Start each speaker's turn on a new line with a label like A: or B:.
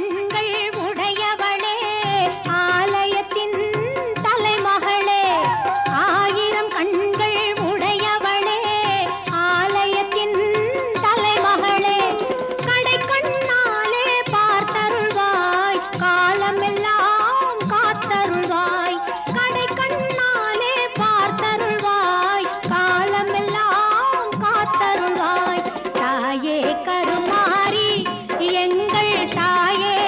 A: கண்கள் உடையவளே ஆலயத்தின் தலைமகளே ஆயிரம் கண்கள் உடையவளே ஆலயத்தின் தலைமகளே கடை கண்ணாலே பார்த்தருள்வாய் காலமெல்லாம் காத்தருள்வாய் கடை கண்ணாலே பார்த்தருள்வாய் காலமெல்லாம் காத்தருள்வாய் தாயே கருமாரி எங்கள் தாயே